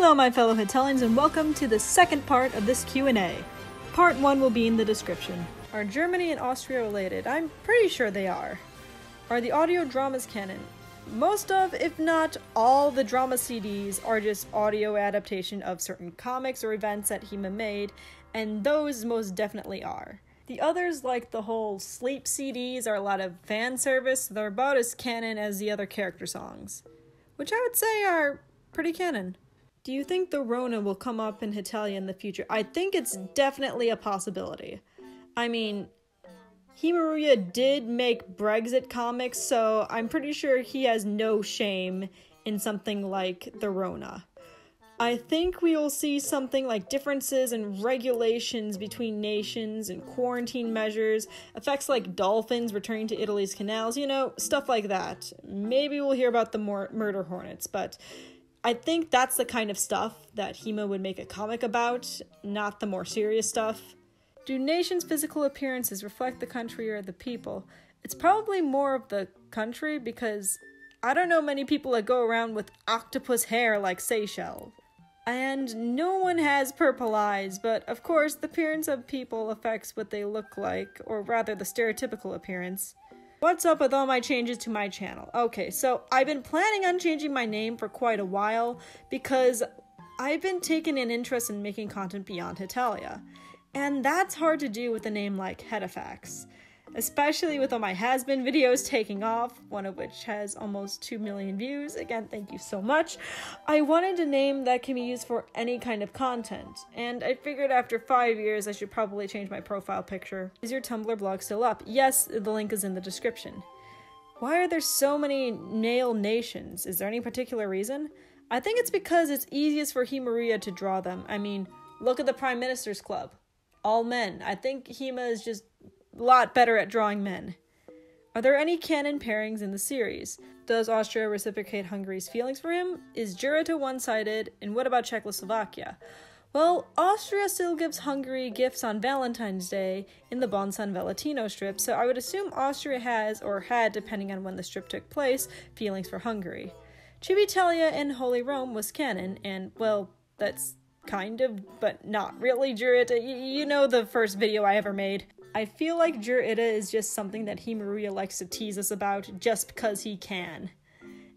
Hello my fellow Hitalians and welcome to the second part of this Q&A. Part 1 will be in the description. Are Germany and Austria related? I'm pretty sure they are. Are the audio dramas canon? Most of, if not all, the drama CDs are just audio adaptation of certain comics or events that Hima made, and those most definitely are. The others, like the whole sleep CDs, are a lot of fan service. They're about as canon as the other character songs, which I would say are pretty canon. Do you think the Rona will come up in Hitalia in the future? I think it's definitely a possibility. I mean, Himaruya did make Brexit comics, so I'm pretty sure he has no shame in something like the Rona. I think we will see something like differences in regulations between nations and quarantine measures, effects like dolphins returning to Italy's canals, stuff like that. Maybe we'll hear about the more murder hornets, but I think that's the kind of stuff that Hima would make a comic about, not the more serious stuff. Do nations' physical appearances reflect the country or the people? It's probably more of the country, because I don't know many people that go around with octopus hair like Seychelles. And no one has purple eyes, but of course the appearance of people affects what they look like, or rather the stereotypical appearance. What's up with all my changes to my channel? Okay, so I've been planning on changing my name for quite a while because I've been taking an interest in making content beyond Hetalia. And that's hard to do with a name like Hetafax, especially with all my has-been videos taking off, one of which has almost 2 million views. Again, thank you so much. I wanted a name that can be used for any kind of content, and I figured after 5 years I should probably change my profile picture. Is your Tumblr blog still up? Yes, the link is in the description. Why are there so many male nations? Is there any particular reason? I think it's because it's easiest for Himaruya to draw them. I mean, look at the Prime Minister's Club. All men. I think Hima is just a lot better at drawing men. Are there any canon pairings in the series? Does Austria reciprocate Hungary's feelings for him? Is Jurita one-sided? And what about Czechoslovakia? Well, Austria still gives Hungary gifts on Valentine's Day in the Bon San Valentino strip, so I would assume Austria has, or had, depending on when the strip took place, feelings for Hungary. Italia in Holy Rome was canon, and, well, that's kind of, but not really Jurita. You know the first video I ever made. I feel like Jurita is just something that Himaruya likes to tease us about just because he can.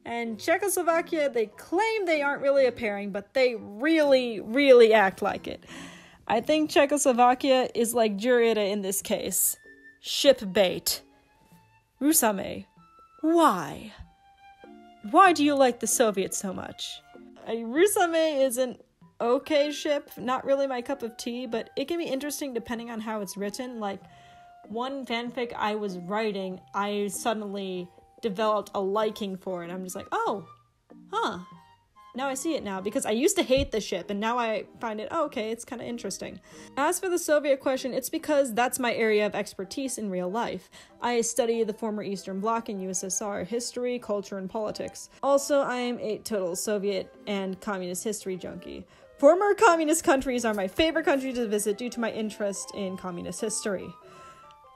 And Czechoslovakia, they claim they aren't really a pairing, but they really, really act like it. I think Czechoslovakia is like Jurita in this case. Ship bait. Rusame. Why? Why do you like the Soviets so much? Rusame is an okay ship, not really my cup of tea, but it can be interesting depending on how it's written. Like, one fanfic I was writing, I suddenly developed a liking for it. I'm just like, oh, huh. Now I see it now, because I used to hate the ship, and now I find it, oh, okay, it's kind of interesting. As for the Soviet question, it's because that's my area of expertise in real life. I study the former Eastern Bloc and USSR history, culture, and politics. Also, I am a total Soviet and communist history junkie. Former communist countries are my favorite countries to visit due to my interest in communist history.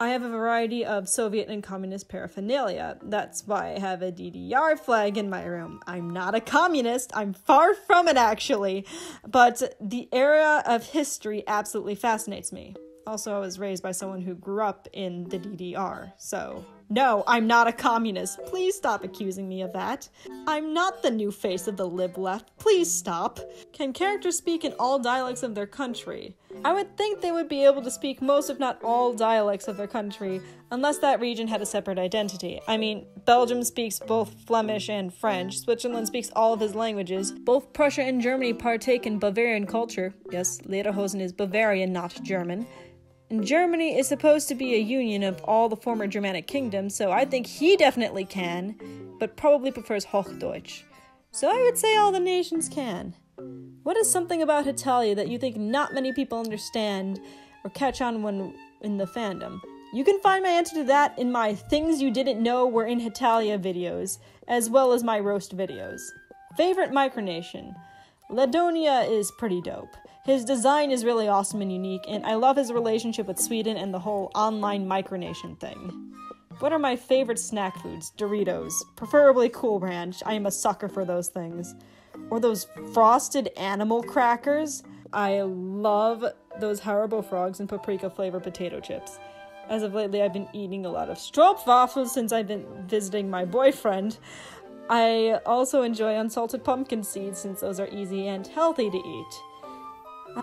I have a variety of Soviet and communist paraphernalia. That's why I have a DDR flag in my room. I'm not a communist. I'm far from it, actually. But the era of history absolutely fascinates me. Also, I was raised by someone who grew up in the DDR, so no, I'm not a communist. Please stop accusing me of that. I'm not the new face of the lib left. Please stop. Can characters speak in all dialects of their country? I would think they would be able to speak most, if not all, dialects of their country, unless that region had a separate identity. I mean, Belgium speaks both Flemish and French, Switzerland speaks all of his languages, both Prussia and Germany partake in Bavarian culture. Yes, Lederhosen is Bavarian, not German. And Germany is supposed to be a union of all the former Germanic kingdoms, so I think he definitely can, but probably prefers Hochdeutsch. So I would say all the nations can. What is something about Hitalia that you think not many people understand or catch on when in the fandom? You can find my answer to that in my Things You Didn't Know Were in Hitalia videos, as well as my roast videos. Favorite Micronation? Ladonia is pretty dope. His design is really awesome and unique, and I love his relationship with Sweden and the whole online Micronation thing. What are my favorite snack foods? Doritos. Preferably Cool Ranch. I am a sucker for those things. Or those frosted animal crackers. I love those Haribo frogs and paprika flavored potato chips. As of lately, I've been eating a lot of stroopwafels since I've been visiting my boyfriend. I also enjoy unsalted pumpkin seeds since those are easy and healthy to eat.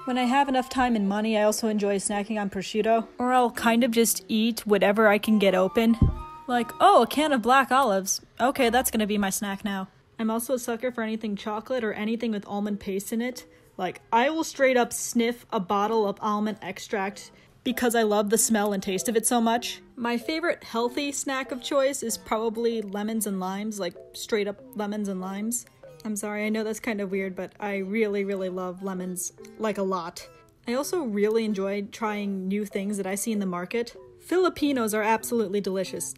When I have enough time and money, I also enjoy snacking on prosciutto, or I'll kind of just eat whatever I can get open. Like, oh, a can of black olives. Okay, that's gonna be my snack now. I'm also a sucker for anything chocolate or anything with almond paste in it. Like, I will straight up sniff a bottle of almond extract because I love the smell and taste of it so much. My favorite healthy snack of choice is probably lemons and limes, like straight up lemons and limes. I'm sorry, I know that's kind of weird, but I really, really love lemons, like a lot. I also really enjoy trying new things that I see in the market. Filipinos are absolutely delicious.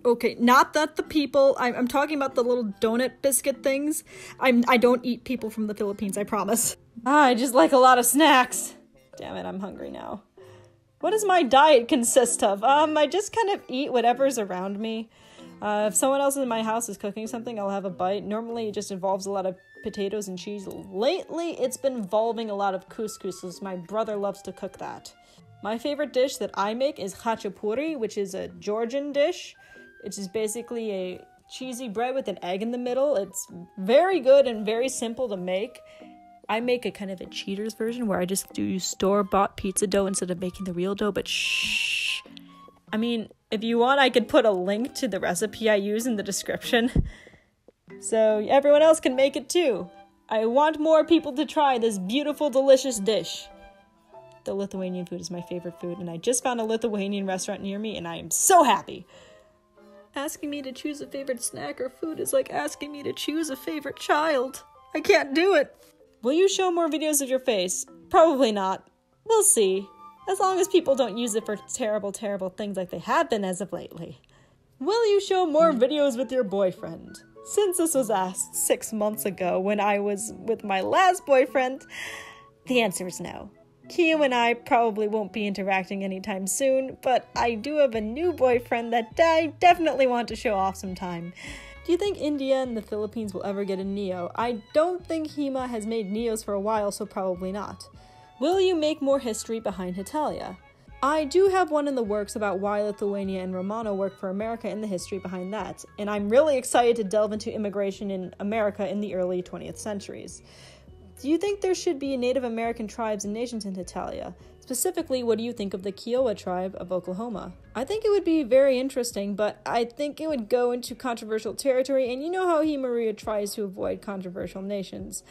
Okay, not that the people, I'm talking about the little donut biscuit things. I don't eat people from the Philippines, I promise. I just like a lot of snacks. Damn it, I'm hungry now. What does my diet consist of? I just kind of eat whatever's around me. If someone else in my house is cooking something, I'll have a bite. Normally, it just involves a lot of potatoes and cheese. Lately, it's been involving a lot of couscous, since my brother loves to cook that. My favorite dish that I make is khachapuri, which is a Georgian dish. It's just basically a cheesy bread with an egg in the middle. It's very good and very simple to make. I make a kind of a cheater's version where I just do store-bought pizza dough instead of making the real dough, but shh. I mean, if you want, I could put a link to the recipe I use in the description. So everyone else can make it too. I want more people to try this beautiful, delicious dish. The Lithuanian food is my favorite food, and I just found a Lithuanian restaurant near me, and I am so happy. Asking me to choose a favorite snack or food is like asking me to choose a favorite child. I can't do it. Will you show more videos of your face? Probably not. We'll see. As long as people don't use it for terrible, terrible things like they have been as of lately. Will you show more videos with your boyfriend? Since this was asked 6 months ago when I was with my last boyfriend, the answer is no. Keo and I probably won't be interacting anytime soon, but I do have a new boyfriend that I definitely want to show off sometime. Do you think India and the Philippines will ever get a Neo? I don't think Hema has made Neos for a while, so probably not. Will you make more history behind Hitalia? I do have one in the works about why Lithuania and Romano work for America and the history behind that, and I'm really excited to delve into immigration in America in the early 20th centuries. Do you think there should be Native American tribes and nations in Hetalia? Specifically, what do you think of the Kiowa tribe of Oklahoma? I think it would be very interesting, but I think it would go into controversial territory, and you know how Maria tries to avoid controversial nations.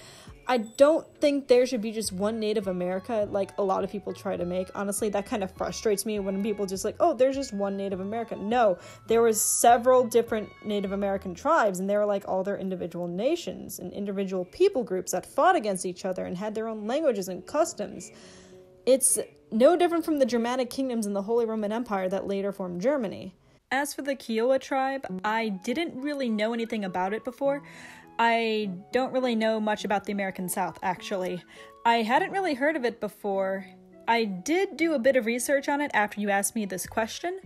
I don't think there should be just one Native America like a lot of people try to make. Honestly, that kind of frustrates me when people just like, oh, there's just one Native American. No, there was several different Native American tribes, and they were like all their individual nations and individual people groups that fought against each other and had their own languages and customs. It's no different from the Germanic kingdoms in the Holy Roman Empire that later formed Germany. As for the Kiowa tribe, I didn't really know anything about it before. I don't really know much about the American South, actually. I hadn't really heard of it before. I did do a bit of research on it after you asked me this question,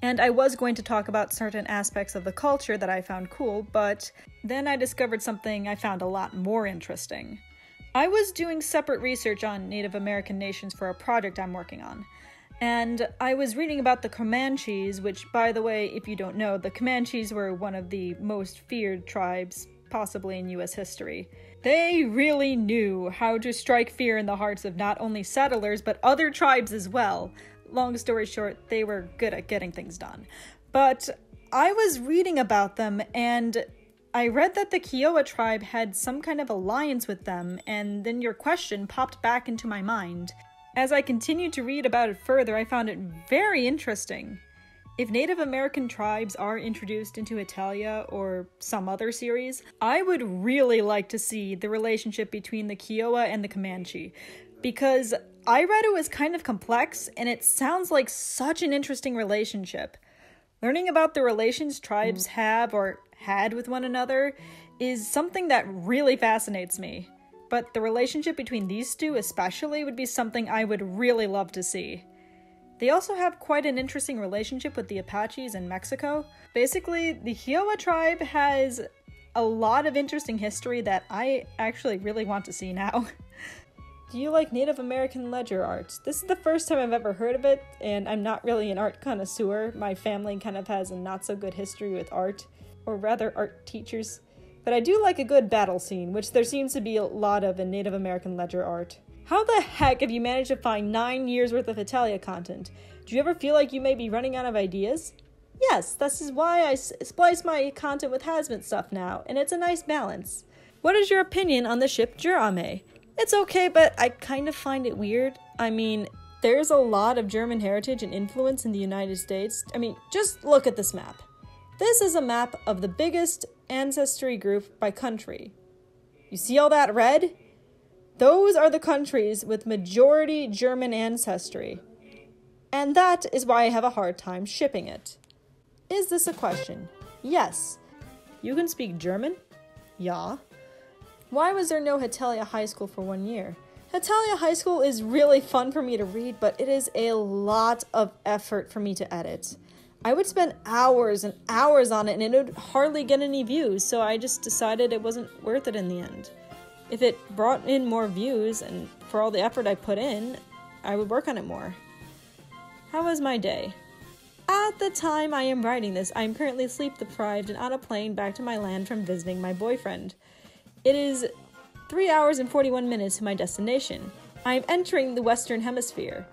and I was going to talk about certain aspects of the culture that I found cool, but then I discovered something I found a lot more interesting. I was doing separate research on Native American nations for a project I'm working on, and I was reading about the Comanches, which, by the way, if you don't know, the Comanches were one of the most feared tribes possibly in US history. They really knew how to strike fear in the hearts of not only settlers, but other tribes as well. Long story short, they were good at getting things done. But I was reading about them, and I read that the Kiowa tribe had some kind of alliance with them, and then your question popped back into my mind. As I continued to read about it further, I found it very interesting. If Native American tribes are introduced into Italia or some other series, I would really like to see the relationship between the Kiowa and the Comanche, because I read it was kind of complex and it sounds like such an interesting relationship. Learning about the relations tribes have or had with one another is something that really fascinates me, but the relationship between these two especially would be something I would really love to see. They also have quite an interesting relationship with the Apaches in Mexico. Basically, the Kiowa tribe has a lot of interesting history that I actually really want to see now. Do you like Native American ledger art? This is the first time I've ever heard of it, and I'm not really an art connoisseur. My family kind of has a not-so-good history with art, or rather art teachers. But I do like a good battle scene, which there seems to be a lot of in Native American ledger art. How the heck have you managed to find 9 years worth of Hetalia content? Do you ever feel like you may be running out of ideas? Yes, this is why I splice my content with has-been stuff now, and it's a nice balance. What is your opinion on the ship Jurame? It's okay, but I kind of find it weird. I mean, there's a lot of German heritage and influence in the United States. I mean, just look at this map. This is a map of the biggest ancestry group by country. You see all that red? Those are the countries with majority German ancestry. And that is why I have a hard time shipping it. Is this a question? Yes. You can speak German? Ja. Why was there no Hetalia High School for 1 year? Hetalia High School is really fun for me to read, but it is a lot of effort for me to edit. I would spend hours and hours on it and it would hardly get any views, so I just decided it wasn't worth it in the end. If it brought in more views and for all the effort I put in, I would work on it more. How was my day? At the time I am writing this, I am currently sleep-deprived and on a plane back to my land from visiting my boyfriend. It is 3 hours and 41 minutes to my destination. I am entering the Western Hemisphere.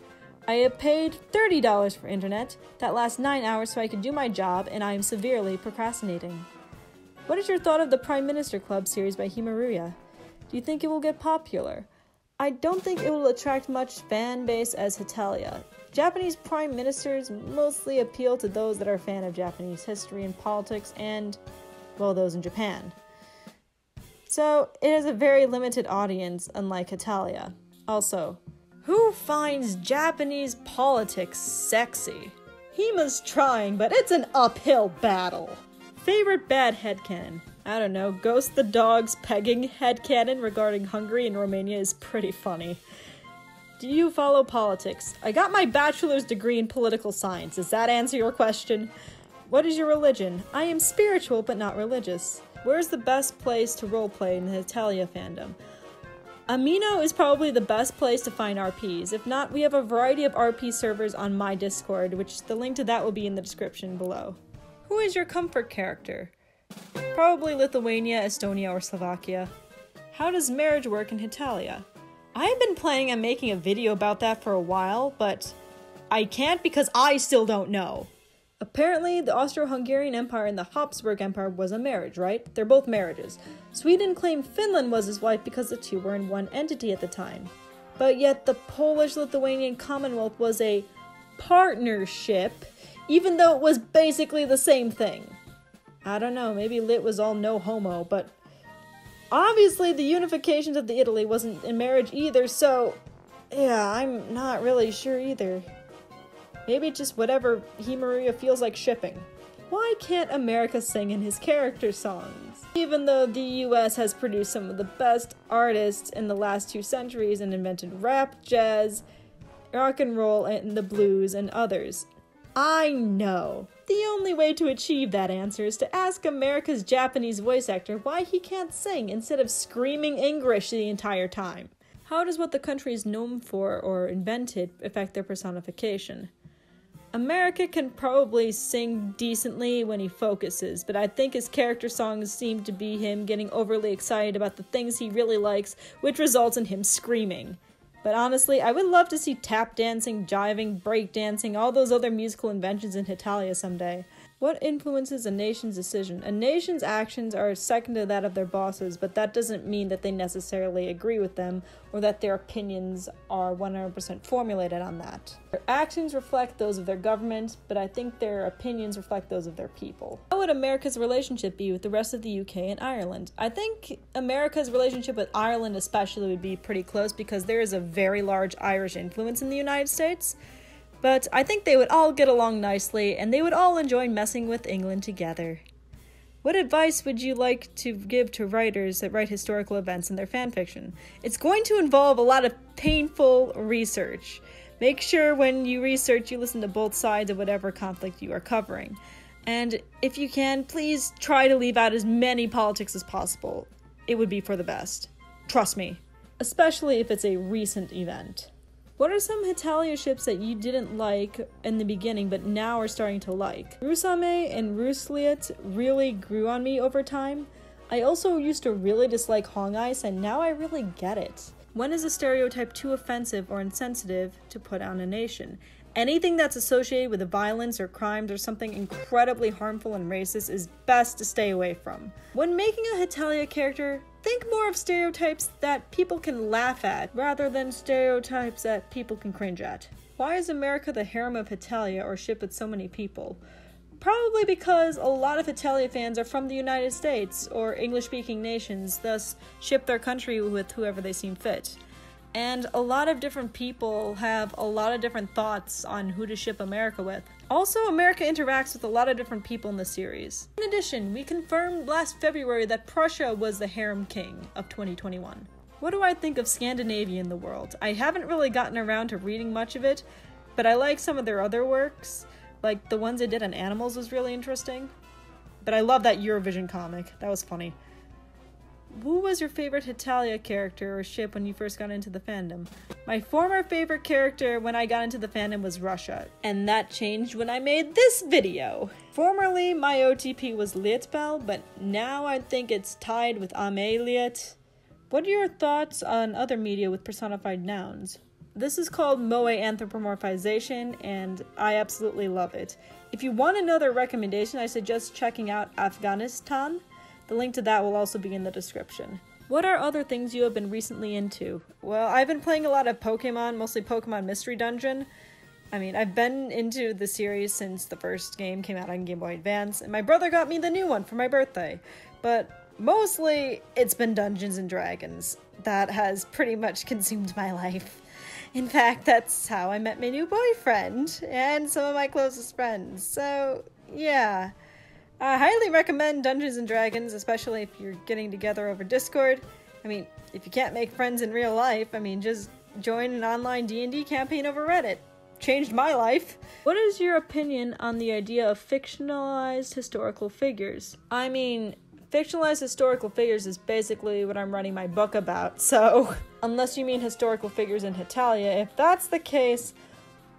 I have paid $30 for internet. That lasts 9 hours so I can do my job, and I am severely procrastinating. What is your thought of the Prime Minister Club series by Himaruya? Do you think it will get popular? I don't think it will attract much fan base as Hitalia. Japanese prime ministers mostly appeal to those that are a fan of Japanese history and politics and, well, those in Japan. So, it has a very limited audience, unlike Hitalia. Also, who finds Japanese politics sexy? Hima's trying, but it's an uphill battle. Favorite bad headcanon? I don't know, Ghost the Dog's pegging headcanon regarding Hungary and Romania is pretty funny. Do you follow politics? I got my bachelor's degree in political science. Does that answer your question? What is your religion? I am spiritual, but not religious. Where's the best place to roleplay in the Italia fandom? Amino is probably the best place to find RPs. If not, we have a variety of RP servers on my Discord, which the link to that will be in the description below. Who is your comfort character? Probably Lithuania, Estonia, or Slovakia. How does marriage work in Hitalia? I have been planning on making a video about that for a while, but I can't because I still don't know. Apparently, the Austro-Hungarian Empire and the Habsburg Empire was a marriage, right? They're both marriages. Sweden claimed Finland was his wife because the two were in one entity at the time. But yet the Polish-Lithuanian Commonwealth was a partnership, even though it was basically the same thing. I don't know, maybe Lit was all no homo, but obviously the unification of the Italy wasn't in marriage either, so yeah, I'm not really sure either. Maybe just whatever Himaruya feels like shipping. Why can't America sing in his character songs? Even though the US has produced some of the best artists in the last 2 centuries and invented rap, jazz, rock and roll, and the blues, and others. I know. The only way to achieve that answer is to ask America's Japanese voice actor why he can't sing instead of screaming English the entire time. How does what the country is known for or invented affect their personification? America can probably sing decently when he focuses, but I think his character songs seem to be him getting overly excited about the things he really likes, which results in him screaming. But honestly, I would love to see tap dancing, jiving, breakdancing, all those other musical inventions in Hitalia someday. What influences a nation's decision? A nation's actions are second to that of their bosses, but that doesn't mean that they necessarily agree with them or that their opinions are 100% formulated on that. Their actions reflect those of their government, but I think their opinions reflect those of their people. How would America's relationship be with the rest of the UK and Ireland? I think America's relationship with Ireland especially would be pretty close because there is a very large Irish influence in the United States. But I think they would all get along nicely, and they would all enjoy messing with England together. What advice would you like to give to writers that write historical events in their fanfiction? It's going to involve a lot of painful research. Make sure when you research, you listen to both sides of whatever conflict you are covering. And if you can, please try to leave out as many politics as possible. It would be for the best. Trust me. Especially if it's a recent event. What are some Hetalia ships that you didn't like in the beginning but now are starting to like? Rusame and Rusliet really grew on me over time. I also used to really dislike Hong Ice and now I really get it. When is a stereotype too offensive or insensitive to put on a nation? Anything that's associated with violence or crimes or something incredibly harmful and racist is best to stay away from. When making a Hetalia character, think more of stereotypes that people can laugh at, rather than stereotypes that people can cringe at. Why is America the harem of Hetalia or ship with so many people? Probably because a lot of Hetalia fans are from the United States or English-speaking nations, thus ship their country with whoever they seem fit. And a lot of different people have a lot of different thoughts on who to ship America with. Also, America interacts with a lot of different people in the series. In addition, we confirmed last February that Prussia was the harem king of 2021. What do I think of Scandinavia in the world? I haven't really gotten around to reading much of it, but I like some of their other works. Like, the ones they did on animals was really interesting. But I love that Eurovision comic. That was funny. Who was your favorite Hetalia character or ship when you first got into the fandom? My former favorite character when I got into the fandom was Russia, and that changed when I made this video. Formerly, my OTP was Lietbel, but now I think it's tied with Ameliet. What are your thoughts on other media with personified nouns? This is called Moe anthropomorphization, and I absolutely love it. If you want another recommendation, I suggest checking out Afghanistan. The link to that will also be in the description. What are other things you have been recently into? Well, I've been playing a lot of Pokemon, mostly Pokemon Mystery Dungeon. I mean, I've been into the series since the first game came out on Game Boy Advance, and my brother got me the new one for my birthday. But mostly, it's been Dungeons and Dragons. That has pretty much consumed my life. In fact, that's how I met my new boyfriend, and some of my closest friends. So, yeah. I highly recommend Dungeons & Dragons, especially if you're getting together over Discord. I mean, if you can't make friends in real life, I mean, just join an online D&D campaign over Reddit. Changed my life. What is your opinion on the idea of fictionalized historical figures? I mean, fictionalized historical figures is basically what I'm writing my book about, so unless you mean historical figures in Hetalia, if that's the case,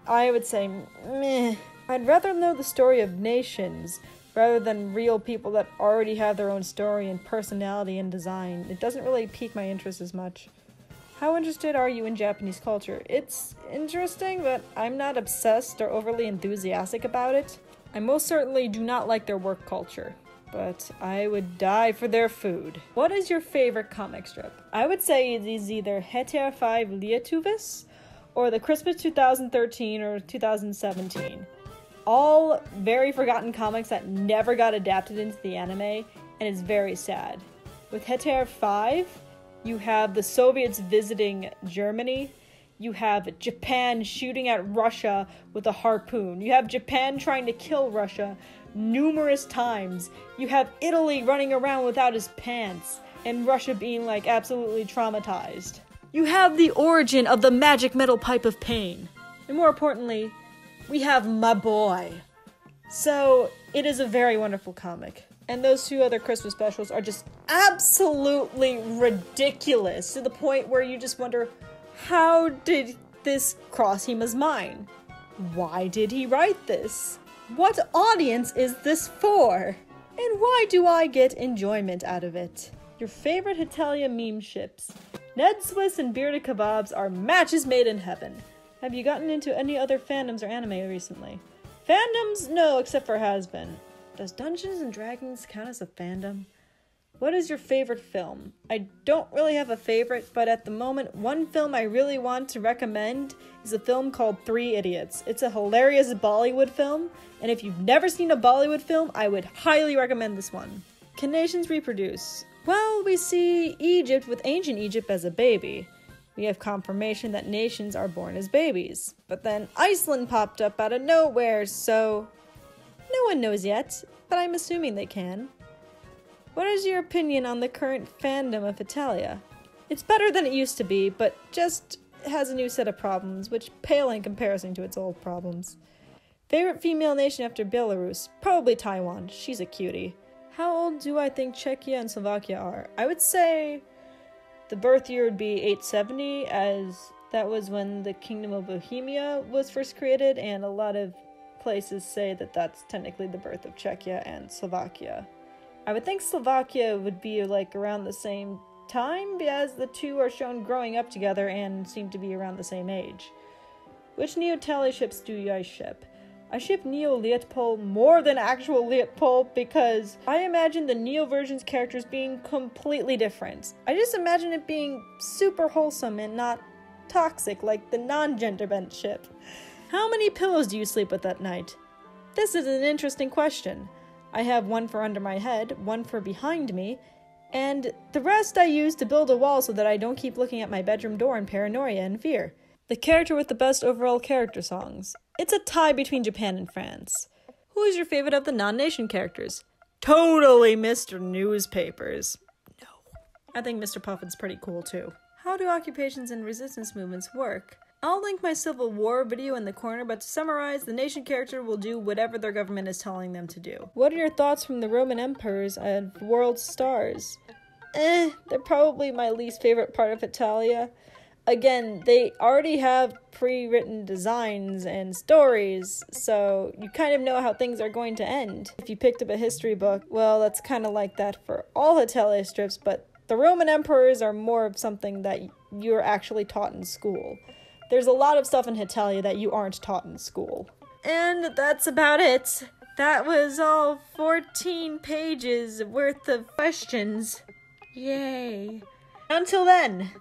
I would say, meh. I'd rather know the story of nations rather than real people that already have their own story and personality and design. It doesn't really pique my interest as much. How interested are you in Japanese culture? It's interesting, but I'm not obsessed or overly enthusiastic about it. I most certainly do not like their work culture, but I would die for their food. What is your favorite comic strip? I would say it is either Heter 5 Lietuvis or the Christmas 2013 or 2017. All very forgotten comics that never got adapted into the anime, and it's very sad. With Heter 5, you have the Soviets visiting Germany, you have Japan shooting at Russia with a harpoon, you have Japan trying to kill Russia numerous times, you have Italy running around without his pants, and Russia being like absolutely traumatized. You have the origin of the magic metal pipe of pain, and more importantly, we have my boy. So, it is a very wonderful comic. And those two other Christmas specials are just absolutely ridiculous, to the point where you just wonder, how did this cross Hima's mind? Why did he write this? What audience is this for? And why do I get enjoyment out of it? Your favorite Hetalia meme ships. Ned Swiss and Bearded Kebabs are matches made in heaven. Have you gotten into any other fandoms or anime recently? Fandoms? No, except for Has-Been. Does Dungeons & Dragons count as a fandom? What is your favorite film? I don't really have a favorite, but at the moment, one film I really want to recommend is a film called 3 Idiots. It's a hilarious Bollywood film, and if you've never seen a Bollywood film, I would highly recommend this one. Can nations reproduce? Well, we see Egypt with ancient Egypt as a baby. We have confirmation that nations are born as babies. But then Iceland popped up out of nowhere, so no one knows yet, but I'm assuming they can. What is your opinion on the current fandom of Italia? It's better than it used to be, but just has a new set of problems, which pale in comparison to its old problems. Favorite female nation after Belarus? Probably Taiwan. She's a cutie. How old do I think Czechia and Slovakia are? I would say the birth year would be 870, as that was when the Kingdom of Bohemia was first created, and a lot of places say that that's technically the birth of Czechia and Slovakia. I would think Slovakia would be like around the same time, as the two are shown growing up together and seem to be around the same age. Which Neo-Italia ships do I ship? I ship Neo-Leopold more than actual Leopold because I imagine the Neo version's characters being completely different. I just imagine it being super wholesome and not toxic like the non-gender bent ship. How many pillows do you sleep with at night? This is an interesting question. I have one for under my head, one for behind me, and the rest I use to build a wall so that I don't keep looking at my bedroom door in paranoia and fear. The character with the best overall character songs. It's a tie between Japan and France. Who is your favorite of the non-nation characters? Totally Mr. Newspapers. No. I think Mr. Puffin's pretty cool too. How do occupations and resistance movements work? I'll link my Civil War video in the corner, but to summarize, the nation character will do whatever their government is telling them to do. What are your thoughts from the Roman emperors and world stars? They're probably my least favorite part of Italia. Again, they already have pre-written designs and stories, so you kind of know how things are going to end. If you picked up a history book, well, that's kind of like that for all Hetalia strips, but the Roman emperors are more of something that you're actually taught in school. There's a lot of stuff in Hetalia that you aren't taught in school. And that's about it. That was all 14 pages worth of questions. Yay. Until then.